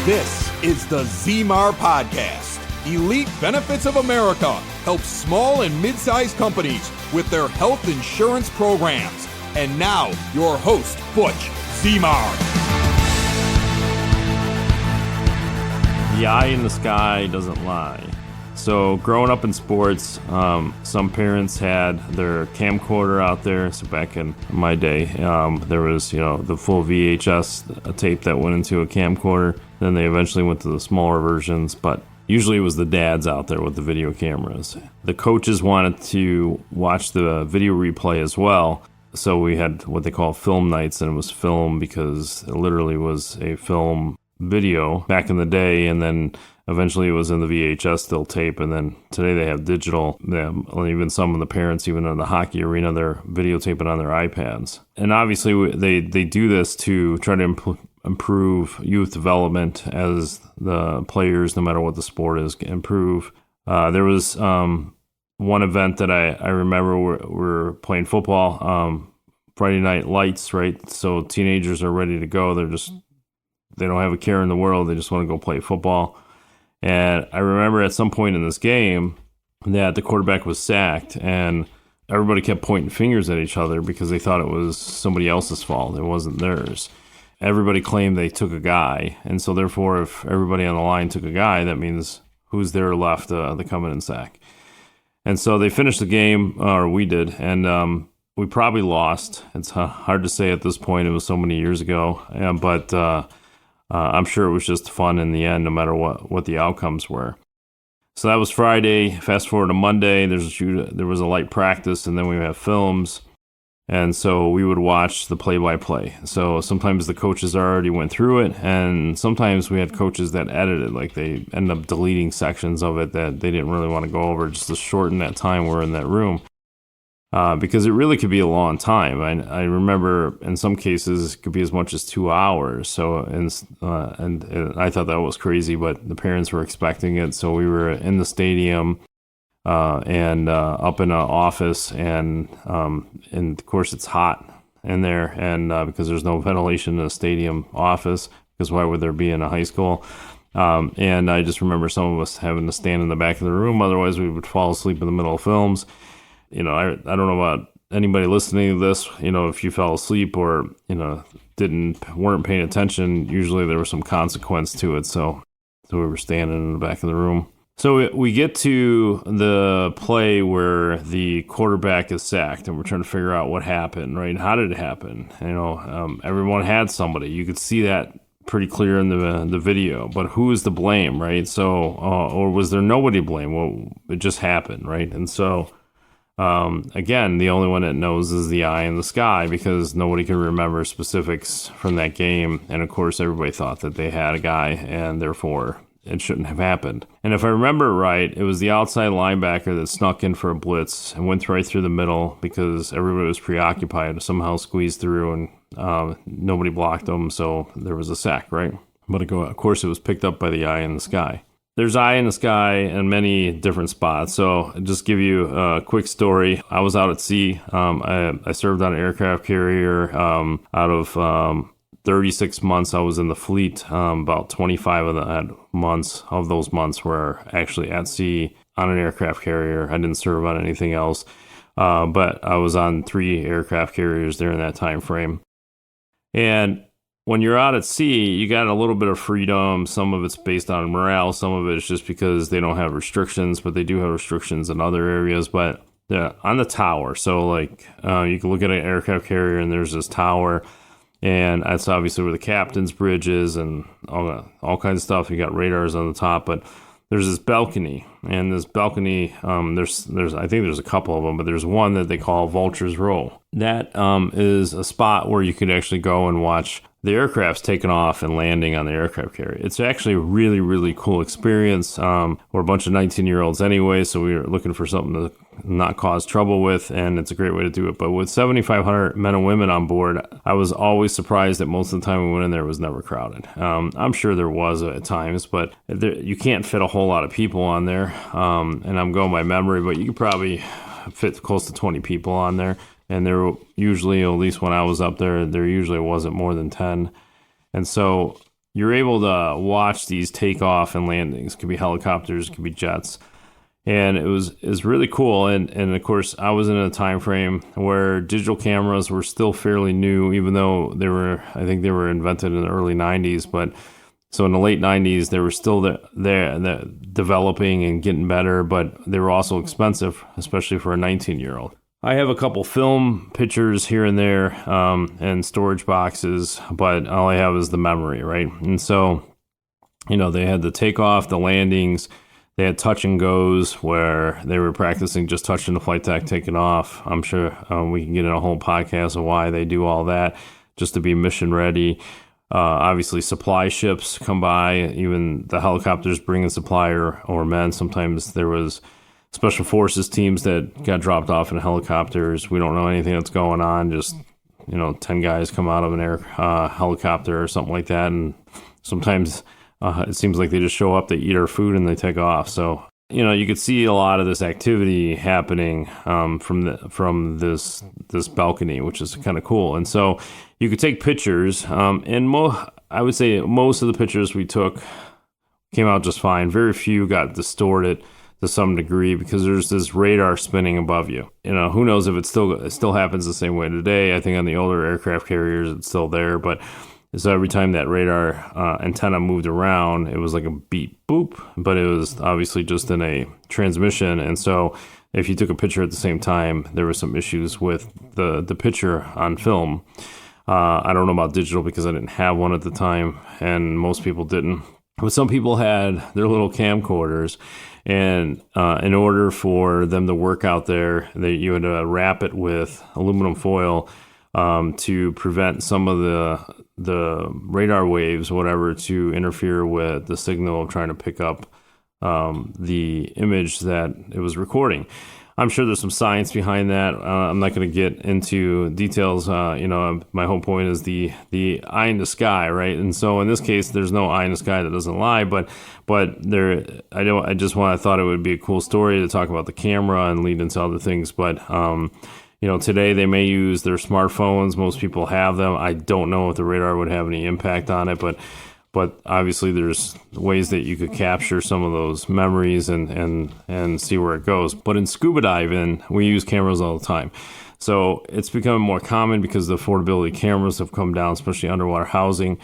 This is the ZMAR Podcast. Elite Benefits of America helps small and mid-sized companies with their health insurance programs. And now, your host, Butch ZMAR. The eye in the sky doesn't lie. So growing up in sports, some parents had their camcorder out there. So back in my day, there was, the full VHS tape that went into a camcorder. Then they eventually went to the smaller versions, but usually it was the dads out there with the video cameras. The coaches wanted to watch the video replay as well. So we had what they call film nights, and it was film because it literally was a film video back in the day, and then eventually it was in the VHS still tape, and then today they have digital. Even some of the parents, even in the hockey arena, they're videotaping on their iPads. And obviously they do this to try to improve youth development as the players, no matter what the sport is, improve. There was one event that I remember we're playing football, Friday night lights, right? So teenagers are ready to go. They don't have a care in the world. They just want to go play football. And I remember at some point in this game that the quarterback was sacked, and everybody kept pointing fingers at each other because they thought it was somebody else's fault. It wasn't theirs. Everybody claimed they took a guy. And so therefore, if everybody on the line took a guy, that means who's there left to come in and sack. And so they finished the game, or we did, and we probably lost. It's hard to say at this point. It was so many years ago. But I'm sure it was just fun in the end, no matter what the outcomes were. So that was Friday. Fast forward to Monday, there was a light practice, and then we have films. And so we would watch the play-by-play. So sometimes the coaches already went through it, and sometimes we had coaches that edited, like they end up deleting sections of it that they didn't really want to go over just to shorten that time we're in that room. Because it really could be a long time. I remember in some cases it could be as much as 2 hours. So and I thought that was crazy, but the parents were expecting it. So we were in the stadium and up in an office, and of course it's hot in there, and because there's no ventilation in a stadium office, because why would there be in a high school? And I just remember some of us having to stand in the back of the room. Otherwise, we would fall asleep in the middle of films. I don't know about anybody listening to this, if you fell asleep or, weren't paying attention, usually there was some consequence to it. So we were standing in the back of the room. So we get to the play where the quarterback is sacked, and we're trying to figure out what happened, right? How did it happen? Everyone had somebody. You could see that pretty clear in the video, but who is to blame, right? So, or was there nobody to blame? Well, it just happened, right? And so, again, the only one that knows is the eye in the sky, because nobody can remember specifics from that game. And of course, everybody thought that they had a guy, and therefore it shouldn't have happened. And if I remember right, it was the outside linebacker that snuck in for a blitz and went right through the middle because everybody was preoccupied, somehow squeezed through, and nobody blocked them. So there was a sack, right? But of course, it was picked up by the eye in the sky. There's eye in the sky in many different spots. So I'll just give you a quick story. I was out at sea. I served on an aircraft carrier. Out of 36 months I was in the fleet, about 25 of those months were actually at sea on an aircraft carrier. I didn't serve on anything else, but I was on 3 aircraft carriers during that time frame. And when you're out at sea, you got a little bit of freedom. Some of it's based on morale. Some of it is just because they don't have restrictions, but they do have restrictions in other areas. But on the tower, so like you can look at an aircraft carrier and there's this tower, and that's obviously where the captain's bridge is and all kinds of stuff. You got radars on the top, but there's this balcony, and this balcony, there's I think there's a couple of them, but there's one that they call Vultures Roll. That is a spot where you could actually go and watch the aircraft's taking off and landing on the aircraft carrier. It's actually a really, really cool experience. We're a bunch of 19-year-olds anyway, so we were looking for something to not cause trouble with, and it's a great way to do it. But with 7,500 men and women on board, I was always surprised that most of the time we went in there, it was never crowded. I'm sure there was at times, but you can't fit a whole lot of people on there. And I'm going by memory, but you could probably fit close to 20 people on there. And there were usually, at least when I was up there, there usually wasn't more than 10. And so you're able to watch these takeoff and landings. It could be helicopters, it could be jets. And it's really cool. And of course, I was in a time frame where digital cameras were still fairly new, even though I think they were invented in the early 90s. But so in the late 90s, they were still there developing and getting better, but they were also expensive, especially for a 19-year-old. I have a couple film pictures here and there and storage boxes, but all I have is the memory, right? And so, they had the takeoff, the landings. They had touch and goes where they were practicing just touching the flight deck, taking off. I'm sure we can get in a whole podcast of why they do all that just to be mission ready. Obviously, supply ships come by, even the helicopters bringing supply or men. Sometimes there was special forces teams that got dropped off in helicopters. We don't know anything that's going on. Just, 10 guys come out of an helicopter or something like that. And sometimes it seems like they just show up, they eat our food, and they take off. So, you could see a lot of this activity happening from this balcony, which is kind of cool. And so you could take pictures, and I would say most of the pictures we took came out just fine. Very few got distorted to some degree because there's this radar spinning above you. Who knows if it still happens the same way today. I think on the older aircraft carriers it's still there, but so every time that radar antenna moved around, it was like a beep, boop, but it was obviously just in a transmission. And so if you took a picture at the same time, there were some issues with the picture on film. I don't know about digital because I didn't have one at the time, and most people didn't. But some people had their little camcorders, and in order for them to work out there, you had to wrap it with aluminum foil to prevent some of the radar waves, whatever, to interfere with the signal of trying to pick up the image that it was recording. I'm sure there's some science behind that. I'm not going to get into details. My whole point is the eye in the sky, right? And so in this case, there's no eye in the sky that doesn't lie. But there, I thought it would be a cool story to talk about the camera and lead into other things. But today they may use their smartphones. Most people have them. I don't know if the radar would have any impact on it, but obviously there's ways that you could capture some of those memories and see where it goes. But in scuba diving, we use cameras all the time. So it's becoming more common because the affordability cameras have come down, especially underwater housing.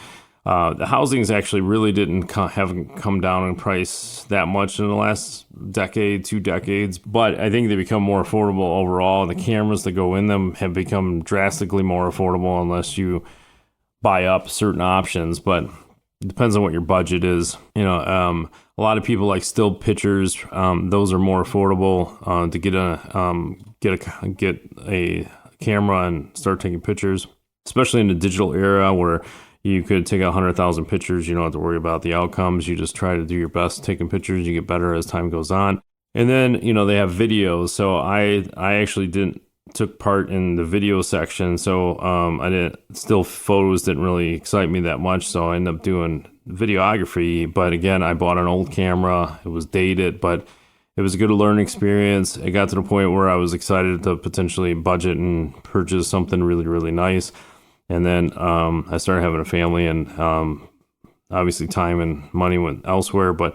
The housings actually really haven't come down in price that much in the last decade, 2 decades, but I think they become more affordable overall. The cameras that go in them have become drastically more affordable unless you buy up certain options, but it depends on what your budget is. A lot of people like still pictures. Those are more affordable to get a camera and start taking pictures, especially in the digital era where you could take 100,000 pictures. You don't have to worry about the outcomes. You just try to do your best taking pictures. You get better as time goes on. And then, they have videos. So I actually took part in the video section. So photos didn't really excite me that much. So I ended up doing videography. But again, I bought an old camera. It was dated, but it was a good learning experience. It got to the point where I was excited to potentially budget and purchase something really, really nice. And then I started having a family, and obviously time and money went elsewhere. But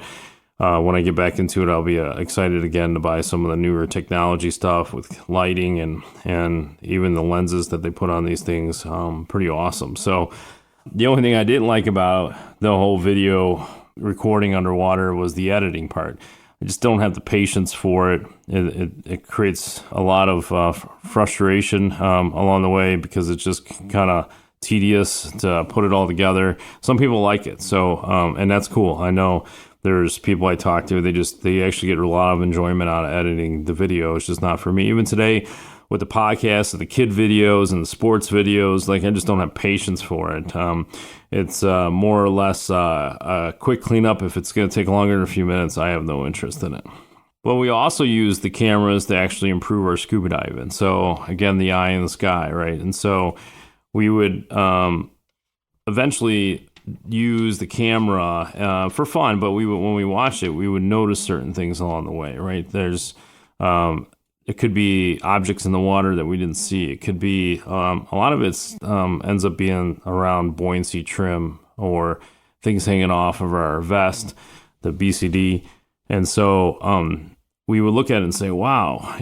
when I get back into it, I'll be excited again to buy some of the newer technology stuff with lighting and even the lenses that they put on these things. Pretty awesome. So the only thing I didn't like about the whole video recording underwater was the editing part. I just don't have the patience for it. It creates a lot of frustration along the way because it's just kind of tedious to put it all together. Some people like it, so and that's cool. I know there's people I talk to, they actually get a lot of enjoyment out of editing the video. It's just not for me. Even today with the podcast and the kid videos and the sports videos, I just don't have patience for it. It's more or less a quick cleanup. If it's going to take longer than a few minutes, I have no interest in it. Well, we also use the cameras to actually improve our scuba diving. So again, the eye in the sky, right? And so we would eventually use the camera for fun, but when we watch it, we would notice certain things along the way, right? There's it could be objects in the water that we didn't see. It could be a lot of it ends up being around buoyancy trim or things hanging off of our vest, the BCD. And so we would look at it and say, wow,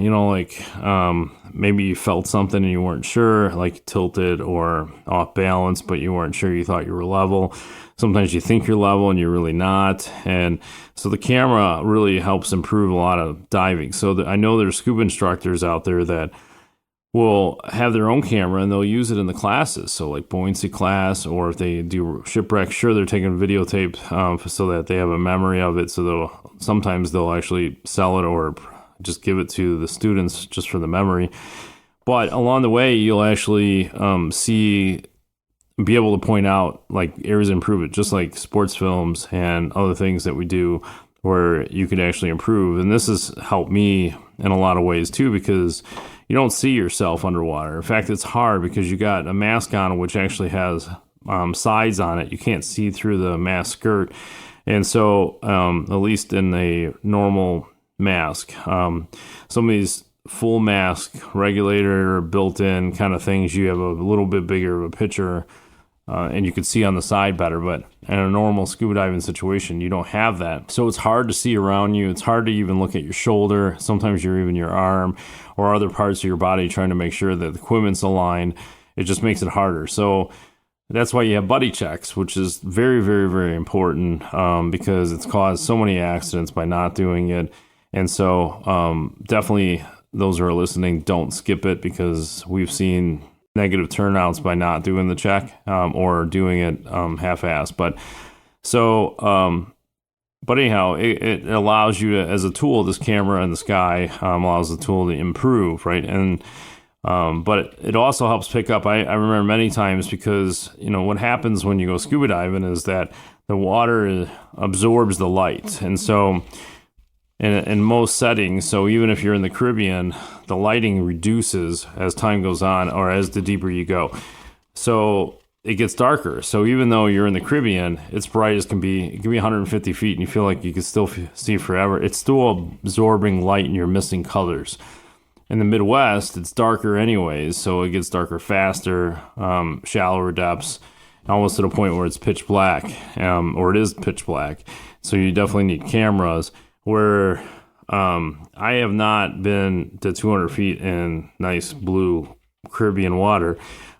maybe you felt something and you weren't sure, like tilted or off balance, but you weren't sure, you thought you were level. Sometimes you think you're level and you're really not. And so the camera really helps improve a lot of diving. So I know there's scuba instructors out there that will have their own camera and they'll use it in the classes. So like buoyancy class, or if they do shipwreck, sure, they're taking videotape so that they have a memory of it. So sometimes they'll actually sell it or just give it to the students just for the memory. But along the way, you'll actually be able to point out like areas of improvement, just like sports films and other things that we do where you could actually improve. And this has helped me in a lot of ways too, because you don't see yourself underwater. In fact, it's hard because you got a mask on which actually has sides on it. You can't see through the mask skirt. And so at least in a normal mask, some of these full mask regulator built-in kind of things, you have a little bit bigger of a picture and you can see on the side better. But in a normal scuba diving situation, you don't have that. So it's hard to see around you. It's hard to even look at your shoulder. Sometimes you're even your arm or other parts of your body trying to make sure that the equipment's aligned. It just makes it harder. So that's why you have buddy checks, which is very, very, very important because it's caused so many accidents by not doing it. And so definitely those who are listening, don't skip it, because we've seen negative turnouts by not doing the check or doing it half-assed. But anyhow, it allows you to, as a tool, this camera in the sky allows the tool to improve, right? And but it also helps pick up. I remember many times, because what happens when you go scuba diving is that the water absorbs the light, and so in most settings, so even if you're in the Caribbean, the lighting reduces as time goes on or as the deeper you go. So it gets darker. So even though you're in the Caribbean, it's bright as can be. It can be 150 feet and you feel like you can still see forever. It's still absorbing light and you're missing colors. In the Midwest, it's darker anyways, so it gets darker faster, shallower depths, almost to the point where it's pitch black, or it is pitch black. So you definitely need cameras. Where I have not been to 200 feet in nice blue Caribbean water.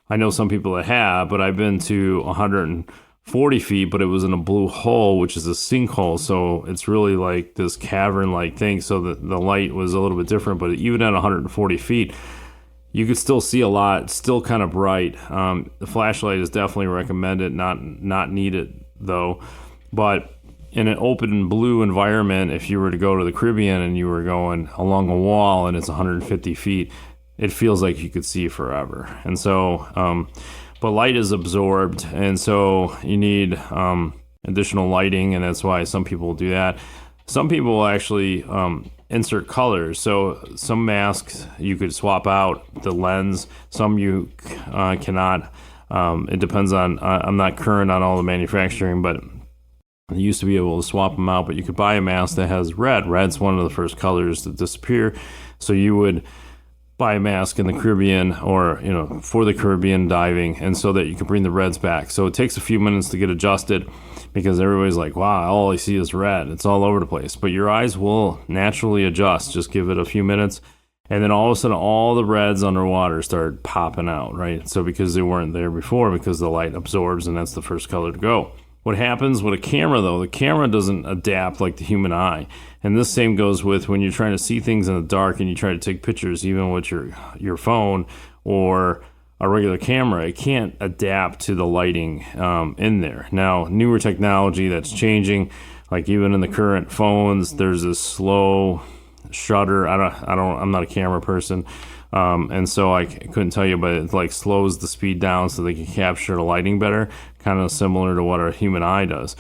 I know some people that have, but I've been to 140 feet, but it was in a blue hole, which is a sinkhole. So it's really like this cavern-like thing. So the light was a little bit different, but even at 140 feet, you could still see a lot, still kind of bright. The flashlight is definitely recommended, not needed though. But in an open blue environment, if you were to go to the Caribbean and you were going along a wall and it's 150 feet, it feels like you could see forever. And so, but light is absorbed, and so you need additional lighting, and that's why some people do that. Some people will actually insert colors. So some masks you could swap out the lens, some you cannot. It depends on, I'm not current on all the manufacturing, but you used to be able to swap them out, but you could buy a mask that has red. Red's one of the first colors to disappear. So you would buy a mask in the Caribbean or, for the Caribbean diving, and so that you can bring the reds back. So it takes a few minutes to get adjusted because everybody's like, wow, all I see is red. It's all over the place. But your eyes will naturally adjust. Just give it a few minutes. And then all of a sudden, all the reds underwater start popping out, right? So because they weren't there before, because the light absorbs, and that's the first color to go. What happens with a camera, though, the camera doesn't adapt like the human eye. And this same goes with when you're trying to see things in the dark and you try to take pictures, even with your phone or a regular camera. It can't adapt to the lighting in there. Now, newer technology that's changing, like even in the current phones, there's this slow shutter. I'm not a camera person. And so I couldn't tell you, but it like slows the speed down so they can capture the lighting better, kind of similar to what our human eye does.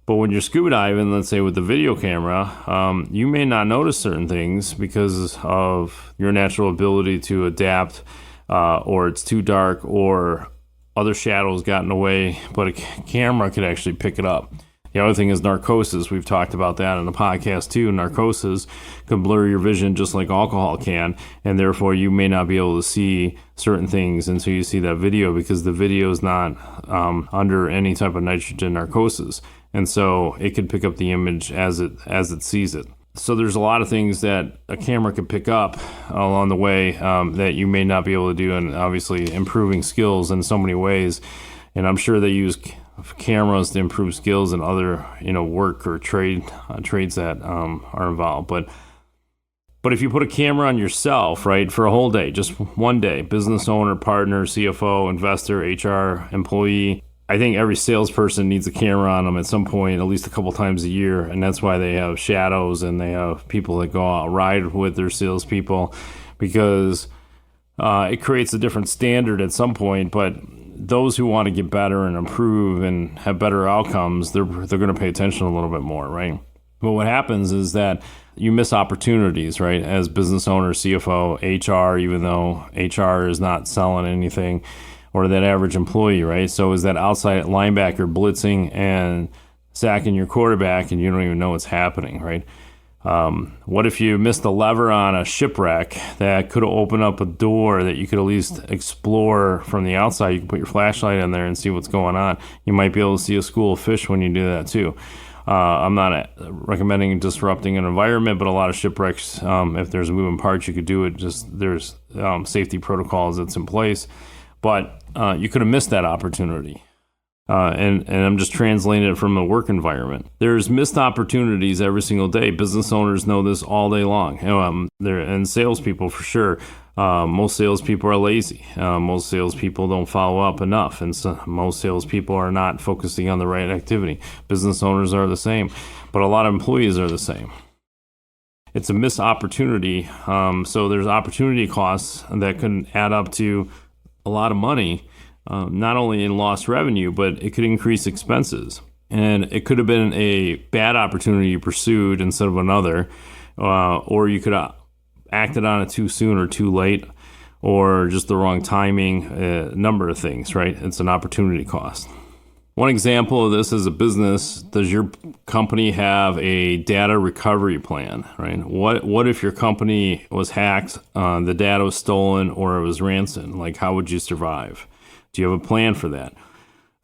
But when you're scuba diving, let's say with the video camera, you may not notice certain things because of your natural ability to adapt, or it's too dark, or other shadows got in the way, but a camera could actually pick it up. The other thing is narcosis. We've talked about that in the podcast too. Narcosis can blur your vision just like alcohol can, and therefore you may not be able to see certain things until you see that video, because the video is not under any type of nitrogen narcosis, and so it could pick up the image as it sees it. So there's a lot of things that a camera could pick up along the way that you may not be able to do, and obviously improving skills in so many ways. And I'm sure they use cameras to improve skills in other, work or trades that are involved. But if you put a camera on yourself, right, for a whole day, just one day, business owner, partner, CFO, investor, HR, employee, I think every salesperson needs a camera on them at some point, at least a couple times a year. And that's why they have shadows and they have people that go out ride with their salespeople, because it creates a different standard at some point. But those who want to get better and improve and have better outcomes, they're going to pay attention a little bit more, right? But what happens is that you miss opportunities, right? As business owner, CFO, HR, even though HR is not selling anything, or that average employee, right? So is that outside linebacker blitzing and sacking your quarterback and you don't even know what's happening, right? What if you missed a lever on a shipwreck that could have opened up a door that you could at least explore from the outside? You can put your flashlight in there and see what's going on. You might be able to see a school of fish when you do that too. I'm not recommending disrupting an environment, but a lot of shipwrecks, if there's moving parts, you could do it. Just there's safety protocols that's in place, but you could have missed that opportunity. And I'm just translating it from a work environment. There's missed opportunities every single day. Business owners know this all day long. And salespeople for sure. Most salespeople are lazy. Most salespeople don't follow up enough. And so most salespeople are not focusing on the right activity. Business owners are the same, but a lot of employees are the same. It's a missed opportunity. So there's opportunity costs that can add up to a lot of money. Not only in lost revenue, but it could increase expenses. And it could have been a bad opportunity you pursued instead of another, or you could have acted on it too soon or too late, or just the wrong timing, a number of things, right? It's an opportunity cost. One example of this is a business. Does your company have a data recovery plan, right? What if your company was hacked, the data was stolen, or it was ransomed? Like, how would you survive? Do you have a plan for that?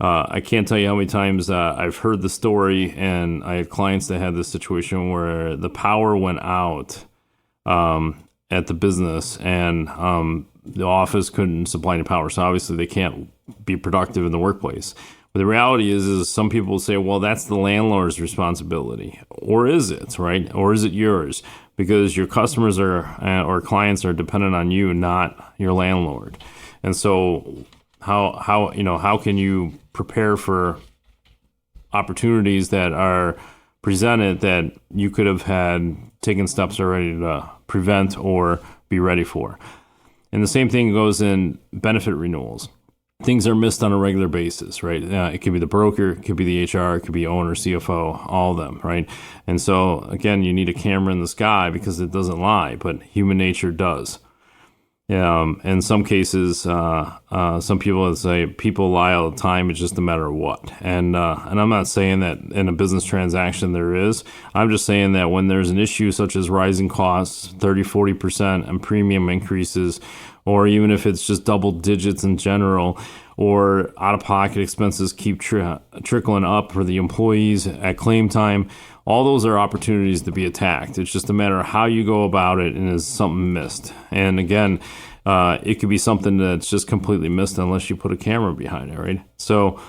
I can't tell you how many times I've heard the story, and I had clients that had this situation where the power went out at the business, and the office couldn't supply any power. So obviously they can't be productive in the workplace. But the reality is some people will say, well, that's the landlord's responsibility. Or is it, right? Or is it yours? Because your customers or clients are dependent on you, not your landlord. And so how can you prepare for opportunities that are presented that you could have had taken steps already to prevent or be ready for? And the same thing goes in benefit renewals. Things are missed on a regular basis, right? It could be the broker, it could be the HR, it could be owner, CFO, all of them, right? And so again, you need a camera in the sky because it doesn't lie, but human nature does. In some cases, some people would say people lie all the time. It's just a matter of what. And I'm not saying that in a business transaction there is. I'm just saying that when there's an issue such as rising costs, 30-40% and premium increases, or even if it's just double digits in general, or out-of-pocket expenses keep trickling up for the employees at claim time, all those are opportunities to be attacked. It's just a matter of how you go about it and is something missed. And again, it could be something that's just completely missed unless you put a camera behind it, right? So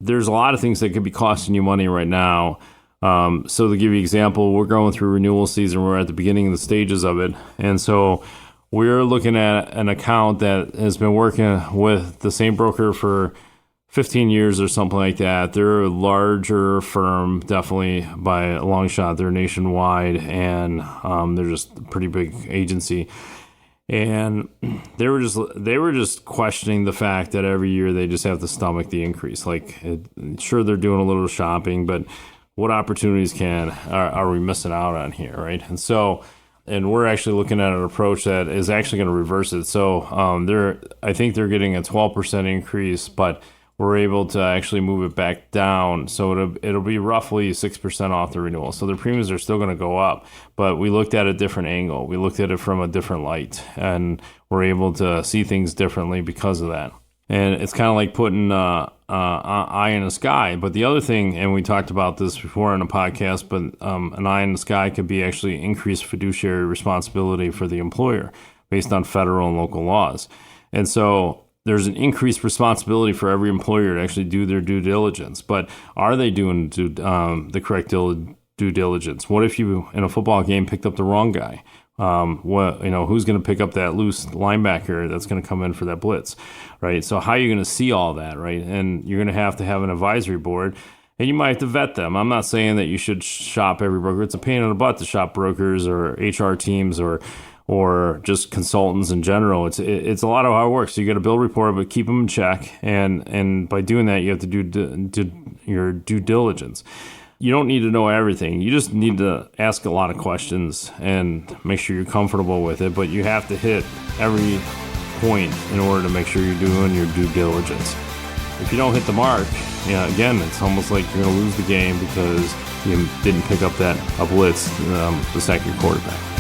there's a lot of things that could be costing you money right now. So to give you an example, we're going through renewal season. We're at the beginning of the stages of it. And so we're looking at an account that has been working with the same broker for 15 years or something like that. They're a larger firm, definitely by a long shot. They're nationwide, and they're just a pretty big agency. And they were just questioning the fact that every year they just have to stomach the increase. Sure, they're doing a little shopping, but what opportunities are we missing out on here, right? And we're actually looking at an approach that is actually going to reverse it. So I think they're getting a 12% increase, but we're able to actually move it back down. So it'll be roughly 6% off the renewal. So the premiums are still going to go up, but we looked at a different angle. We looked at it from a different light, and we're able to see things differently because of that. And it's kind of like putting eye in the sky. But the other thing, and we talked about this before in a podcast, but an eye in the sky could be actually increased fiduciary responsibility for the employer based on federal and local laws. And so there's an increased responsibility for every employer to actually do their due diligence. But are they doing the correct due diligence? What if you, in a football game, picked up the wrong guy? Who's going to pick up that loose linebacker that's going to come in for that blitz, right? So how are you going to see all that, right? And you're going to have an advisory board, and you might have to vet them. I'm not saying that you should shop every broker. It's a pain in the butt to shop brokers or HR teams or just consultants in general. It's a lot of hard work. So you got to build a rapport, but keep them in check. And by doing that, you have to do your due diligence. You don't need to know everything. You just need to ask a lot of questions and make sure you're comfortable with it. But you have to hit every point in order to make sure you're doing your due diligence. If you don't hit the mark, again, it's almost like you're going to lose the game because you didn't pick up a blitz the second quarterback.